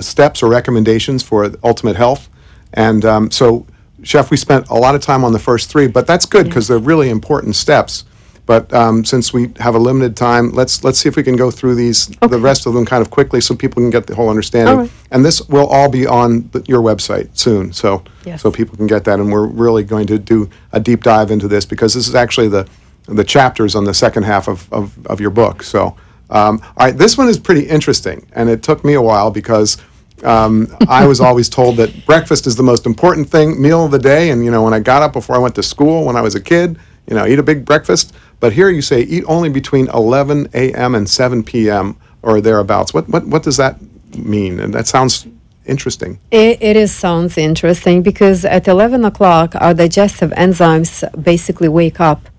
Speaker 2: steps or recommendations for ultimate health. And so, Chef, we spent a lot of time on the first 3, but that's good because they're really important steps. But since we have a limited time, let's see if we can go through these, the rest of them kind of quickly so people can get the whole understanding.
Speaker 3: All right.
Speaker 2: And this will all be on your website soon, so people can get that. And we're really going to do a deep dive into this because this is actually the chapters on the second half of your book. So, all right, this one is pretty interesting, and it took me a while because I was always told that breakfast is the most important meal of the day. And, when I got up before I went to school when I was a kid, eat a big breakfast. But here you say eat only between 11 a.m. and 7 p.m. or thereabouts. What does that mean? And that sounds interesting.
Speaker 3: It sounds interesting because at 11 o'clock, our digestive enzymes basically wake up.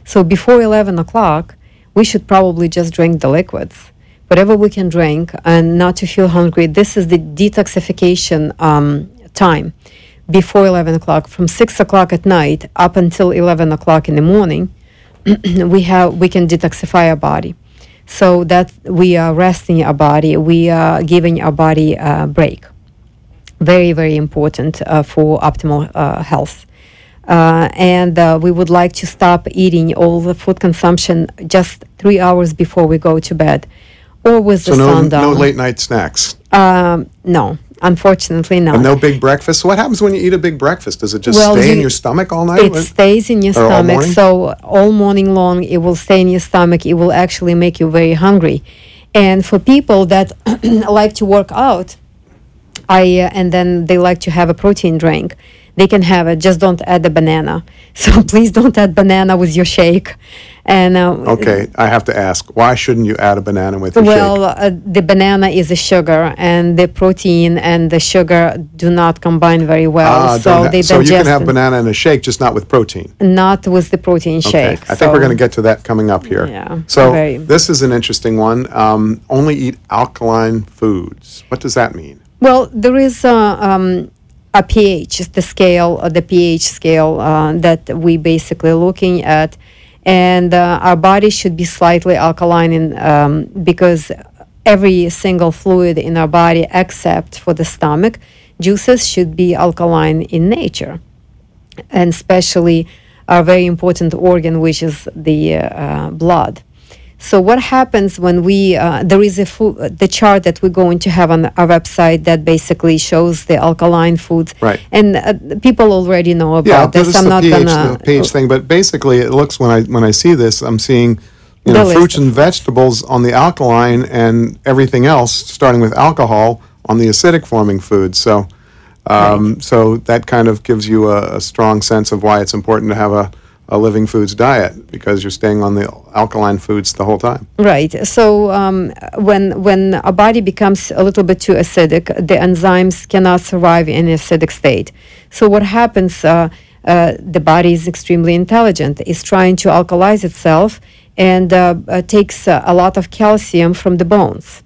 Speaker 3: So before 11 o'clock, we should probably just drink the liquids. Whatever we can drink and not to feel hungry. This is the detoxification time before 11 o'clock. From 6 o'clock at night up until 11 o'clock in the morning, we can detoxify our body. So that we are resting our body, we are giving our body a break. Very, very important for optimal health. And we would like to stop eating all the food consumption just 3 hours before we go to bed. Or with the sun down.
Speaker 2: No late night snacks?
Speaker 3: No, unfortunately not.
Speaker 2: And no big breakfast? So what happens when you eat a big breakfast? Does it just stay in your stomach all night?
Speaker 3: It stays in your stomach. So all morning long, it will stay in your stomach. It will actually make you very hungry. And for people that like to work out, and then they like to have a protein drink, they can have it. Just don't add the banana. So please don't add banana with your shake. And
Speaker 2: okay, I have to ask, why shouldn't you add a banana with your shake?
Speaker 3: Well, the banana is a sugar, and the protein and the sugar do not combine very well.
Speaker 2: So you can have banana in a shake, just not with protein.
Speaker 3: Not with the protein shake.
Speaker 2: I think we're going to get to that coming up here.
Speaker 3: Yeah.
Speaker 2: So this is an interesting one. Only eat alkaline foods. What does that mean?
Speaker 3: Well, there is a pH, the pH scale that we basically looking at. And our body should be slightly alkaline because every single fluid in our body, except for the stomach, juices should be alkaline in nature. And especially a very important organ, which is the blood. So what happens when there is the chart that we're going to have on our website that basically shows the alkaline foods.
Speaker 2: Right.
Speaker 3: And people already know about this.
Speaker 2: I'm not going to... the pH thing, but basically it looks, when I see this, I'm seeing, fruits and vegetables on the alkaline and everything else, starting with alcohol, on the acidic forming foods. So, so that kind of gives you a strong sense of why it's important to have a living foods diet, because you're staying on the alkaline foods the whole time.
Speaker 3: Right. So when a body becomes a little bit too acidic, the enzymes cannot survive in an acidic state. So what happens, the body is extremely intelligent. It's trying to alkalize itself and takes a lot of calcium from the bones.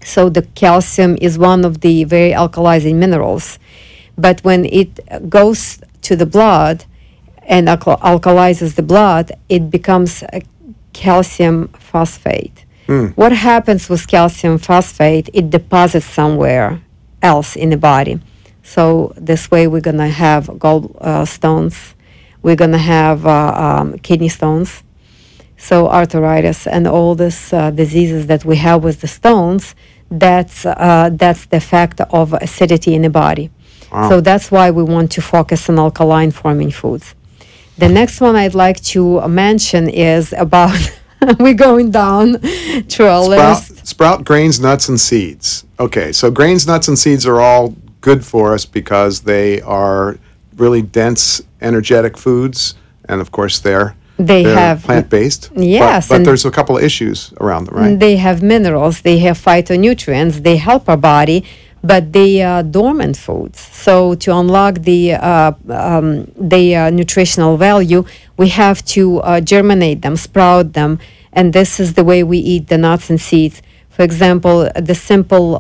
Speaker 3: So the calcium is one of the very alkalizing minerals. But when it goes to the blood, and alkalizes the blood, it becomes a calcium phosphate. What happens with calcium phosphate? It deposits somewhere else in the body. So this way we're going to have gallstones, we're going to have kidney stones, so arthritis and all these diseases that we have with the stones, that's the effect of acidity in the body. Wow. So that's why we want to focus on alkaline forming foods. The next one I'd like to mention is about, we're going down through a list.
Speaker 2: Sprout grains, nuts, and seeds. Okay, so grains, nuts, and seeds are all good for us because they are really dense, energetic foods, and of course they're plant-based.
Speaker 3: Yes.
Speaker 2: But there's a couple of issues around them, right?
Speaker 3: They have minerals, they have phytonutrients, they help our body, but they are dormant foods. So to unlock the nutritional value, we have to germinate them, sprout them, and this is the way we eat the nuts and seeds. For example, the simple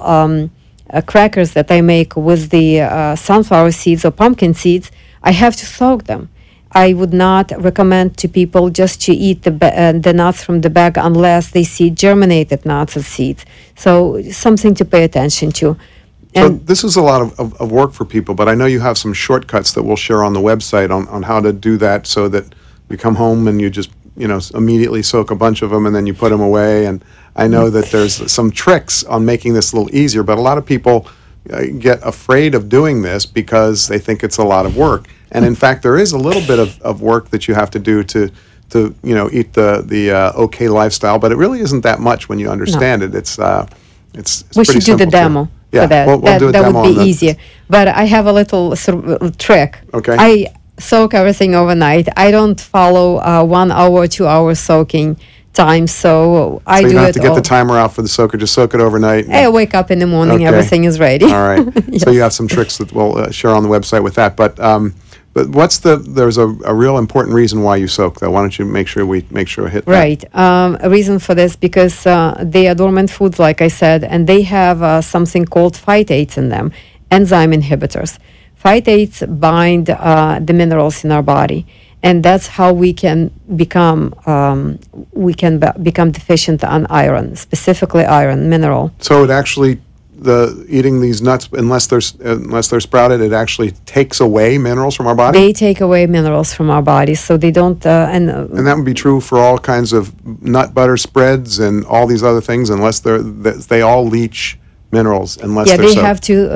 Speaker 3: crackers that I make with the sunflower seeds or pumpkin seeds, I have to soak them. I would not recommend to people just to eat the nuts from the bag unless they see germinated nuts and seeds. So something to pay attention to.
Speaker 2: So this is a lot of work for people, but I know you have some shortcuts that we'll share on the website on how to do that, so that you come home and you just immediately soak a bunch of them and then you put them away. And I know that there's some tricks on making this a little easier, but a lot of people get afraid of doing this because they think it's a lot of work. And in fact, there is a little bit of work that you have to do to eat the okay lifestyle, but it really isn't that much when you understand it. It's
Speaker 3: we should do the demo.
Speaker 2: Yeah,
Speaker 3: for that.
Speaker 2: We'll do a
Speaker 3: that
Speaker 2: demo
Speaker 3: would be easier. But I have a little trick.
Speaker 2: Okay.
Speaker 3: I soak everything overnight. I don't follow 1 hour, 2 hour soaking time, so I do it.
Speaker 2: So you don't have to get the timer out for the soaker. Just soak it overnight.
Speaker 3: I wake up in the morning, everything is ready.
Speaker 2: All right.
Speaker 3: Yes.
Speaker 2: So you have some tricks that we'll share on the website with that. But there's a real important reason why you soak, though. Why don't you make sure we hit that?
Speaker 3: Right. A reason for this, because they are dormant foods, like I said, and they have something called phytates in them, enzyme inhibitors. Phytates bind the minerals in our body, and that's how we can become deficient on iron, specifically iron mineral.
Speaker 2: So it actually, eating these nuts, unless they're sprouted, it actually takes away minerals from our body?
Speaker 3: They take away minerals from our bodies, so they don't... and
Speaker 2: that would be true for all kinds of nut butter spreads and all these other things, unless they all leach minerals, unless they're
Speaker 3: they
Speaker 2: soaked.
Speaker 3: have to...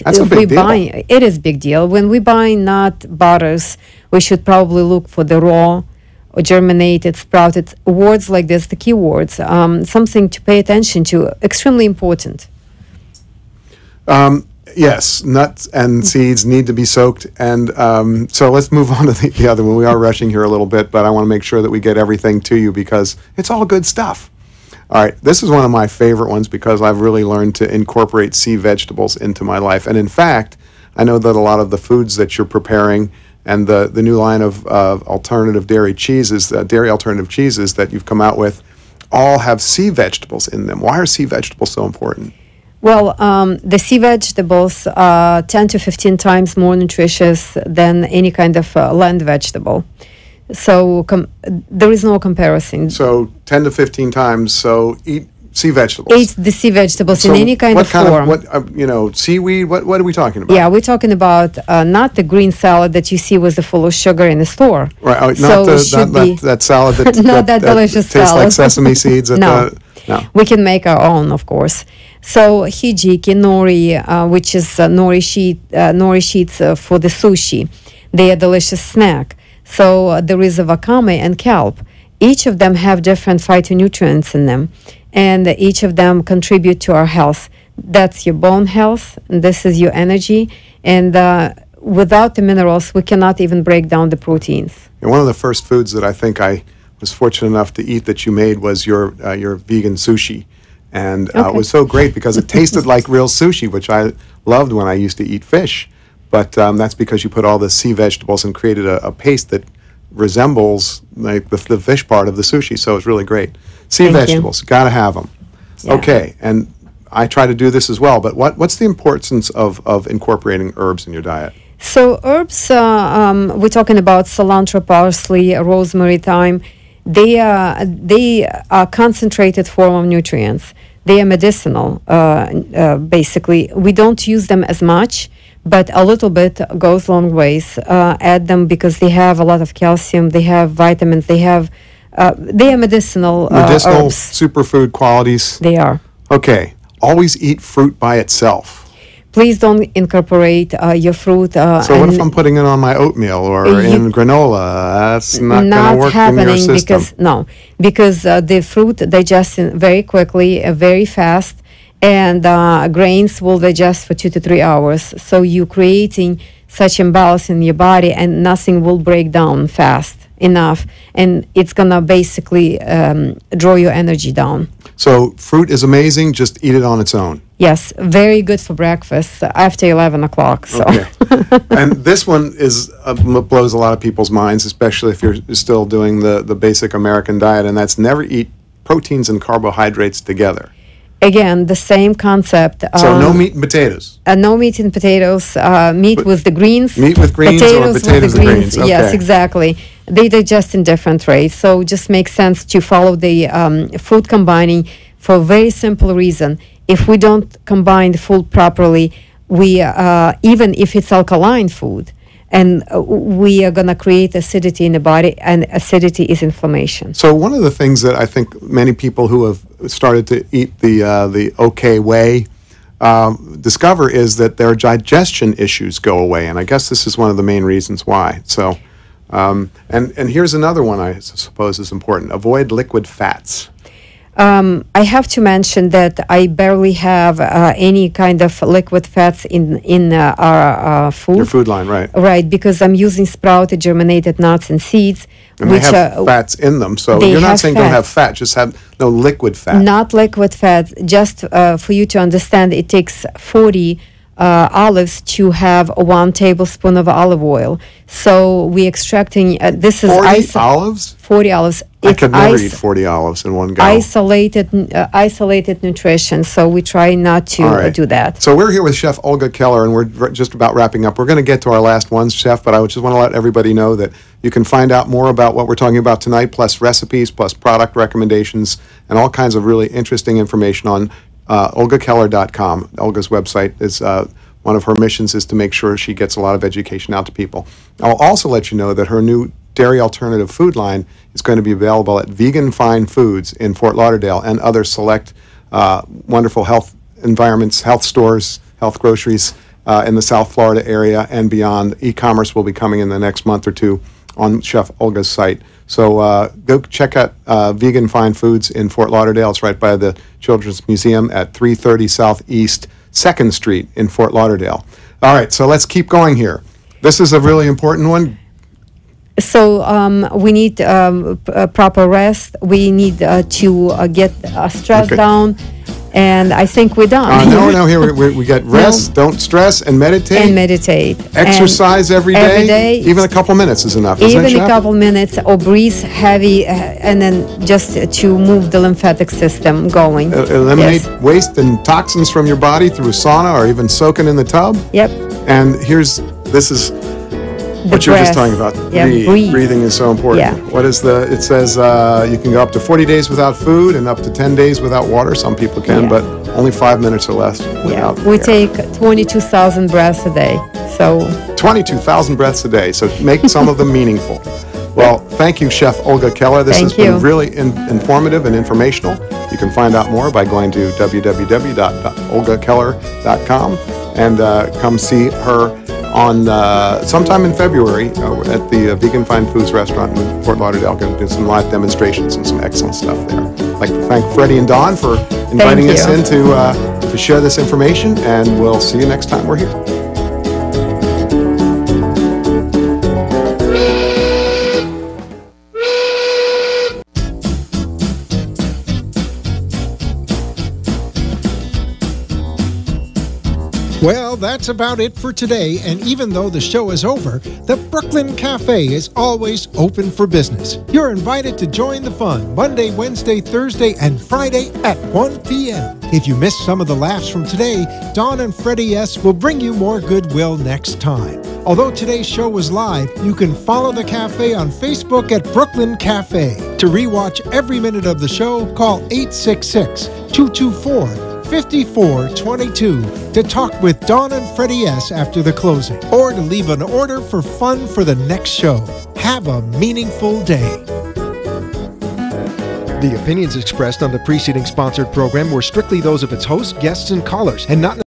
Speaker 2: That's a big deal.
Speaker 3: It is a big deal. When we buy nut butters, we should probably look for the raw or germinated, sprouted, words like this, the key words, something to pay attention to, extremely important.
Speaker 2: Yes, nuts and seeds need to be soaked. And so let's move on to the other one. We are rushing here a little bit, but I want to make sure that we get everything to you because it's all good stuff. All right, this is one of my favorite ones because I've really learned to incorporate sea vegetables into my life. And in fact, I know that a lot of the foods that you're preparing and the new line of alternative dairy cheeses, dairy alternative cheeses that you've come out with, all have sea vegetables in them. Why are sea vegetables so important?
Speaker 3: Well, the sea vegetables are 10 to 15 times more nutritious than any kind of land vegetable. So there is no comparison.
Speaker 2: So 10 to 15 times, so eat sea vegetables.
Speaker 3: Eat the sea vegetables in any kind of form.
Speaker 2: Seaweed, what are we talking about?
Speaker 3: Yeah, we're talking about not the green salad that you see with the full of sugar in the store.
Speaker 2: Right,
Speaker 3: so
Speaker 2: not that salad that,
Speaker 3: not that delicious
Speaker 2: tastes
Speaker 3: salad.
Speaker 2: like sesame seeds.
Speaker 3: No, we can make our own, of course. So hijiki, nori, which is nori sheets for the sushi. They are a delicious snack. So there is a wakame and kelp. Each of them have different phytonutrients in them, and each of them contribute to our health. That's your bone health, and this is your energy. And without the minerals, we cannot even break down the proteins.
Speaker 2: And one of the first foods that I think I was fortunate enough to eat that you made was your vegan sushi. And it was so great because it tasted like real sushi, which I loved when I used to eat fish. But that's because you put all the sea vegetables and created a paste that resembles like the fish part of the sushi. So it's really great. Sea vegetables, got to have them. Yeah. Okay, and I try to do this as well. But what's the importance of incorporating herbs in your diet?
Speaker 3: So herbs, we're talking about cilantro, parsley, rosemary, thyme. They are concentrated form of nutrients. They are medicinal, basically. We don't use them as much, but a little bit goes long ways. Add them because they have a lot of calcium, they have vitamins, they are medicinal herbs.
Speaker 2: Superfood qualities.
Speaker 3: They are.
Speaker 2: Okay, always eat fruit by itself.
Speaker 3: Please don't incorporate your fruit.
Speaker 2: So what if I'm putting it on my oatmeal or in granola? That's not going to work in your system.
Speaker 3: Because the fruit digests very quickly, very fast, and grains will digest for 2 to 3 hours. So you're creating such imbalance in your body, and nothing will break down fast enough, and it's going to basically draw your energy down.
Speaker 2: So fruit is amazing, just eat it on its own.
Speaker 3: Yes, very good for breakfast after 11 o'clock. So.
Speaker 2: Okay. And this one is blows a lot of people's minds, especially if you're still doing the basic American diet, and that's never eat proteins and carbohydrates together.
Speaker 3: Again, the same concept.
Speaker 2: So no meat and potatoes.
Speaker 3: No meat and potatoes. Meat with the greens.
Speaker 2: Meat with greens or potatoes with greens. Okay.
Speaker 3: Yes, exactly. They digest in different ways. So it just makes sense to follow the food combining for a very simple reason. If we don't combine the food properly, we even if it's alkaline food, and we are going to create acidity in the body, and acidity is inflammation.
Speaker 2: So one of the things that I think many people who have started to eat the okay way discover is that their digestion issues go away, and I guess this is one of the main reasons why. So, and here's another one I suppose is important: avoid liquid fats.
Speaker 3: I have to mention that I barely have any kind of liquid fats in our food.
Speaker 2: Your food line, right?
Speaker 3: Right, because I'm using sprouted, germinated nuts and seeds.
Speaker 2: And
Speaker 3: which
Speaker 2: they have fats in them, so you're not saying don't have fat, just have no liquid fat.
Speaker 3: Not liquid fat, just for you to understand, it takes 40 olives to have 1 tablespoon of olive oil. So we're extracting, this is
Speaker 2: 40 olives?
Speaker 3: 40 olives.
Speaker 2: I could never eat 40 olives in one go.
Speaker 3: Isolated nutrition, so we try not to do that.
Speaker 2: So we're here with Chef Olga Keller, and we're just about wrapping up. We're going to get to our last ones, Chef, but I just want to let everybody know that you can find out more about what we're talking about tonight, plus recipes, plus product recommendations, and all kinds of really interesting information on olgakeller.com. Olga's website is one of her missions is to make sure she gets a lot of education out to people. I'll also let you know that her new dairy alternative food line is going to be available at Vegan Fine Foods in Fort Lauderdale and other select wonderful health environments, health stores, health groceries in the South Florida area and beyond. E-commerce will be coming in the next month or two on Chef Olga's site. So go check out Vegan Fine Foods in Fort Lauderdale. It's right by the Children's Museum at 330 Southeast 2nd Street in Fort Lauderdale. All right, so let's keep going here. This is a really important one.
Speaker 3: So we need proper rest. We need to get stress down. And I think we're done.
Speaker 2: No, here we get rest, don't stress, and meditate.
Speaker 3: And meditate.
Speaker 2: Exercise every day. Even a couple minutes is enough, isn't it,
Speaker 3: Even
Speaker 2: Chef?
Speaker 3: a couple minutes, or breathe heavy, and then just to move the lymphatic system going.
Speaker 2: Eliminate waste and toxins from your body through sauna or even soaking in the tub.
Speaker 3: Yep.
Speaker 2: And this is what you were just talking about.
Speaker 3: Breathe.
Speaker 2: Breathing is so important.
Speaker 3: Yeah.
Speaker 2: What is it says you can go up to 40 days without food and up to 10 days without water. Some people can, but only 5 minutes or less without
Speaker 3: We
Speaker 2: air.
Speaker 3: take 22,000 breaths a day. So
Speaker 2: 22,000 breaths a day. So make some of them meaningful. Well, thank you, Chef Olga Keller. This has been really informative and informational. You can find out more by going to www.olgakeller.com and come see her on sometime in February at the Vegan Fine Foods restaurant in Fort Lauderdale. Going to do some live demonstrations and some excellent stuff there. I'd like to thank Freddie and Dawn for inviting us in to share this information, and we'll see you next time we're here.
Speaker 1: Well, that's about it for today, and even though the show is over, the Brooklyn Cafe is always open for business. You're invited to join the fun Monday, Wednesday, Thursday, and Friday at 1 p.m. If you missed some of the laughs from today, Dawn and Freddie S. will bring you more goodwill next time. Although today's show was live, you can follow the cafe on Facebook at Brooklyn Cafe. To rewatch every minute of the show, call 866-224-5422 to talk with Dawn and Freddie S. after the closing, or to leave an order for fun for the next show. Have a meaningful day. The opinions expressed on the preceding sponsored program were strictly those of its hosts, guests, and callers, and not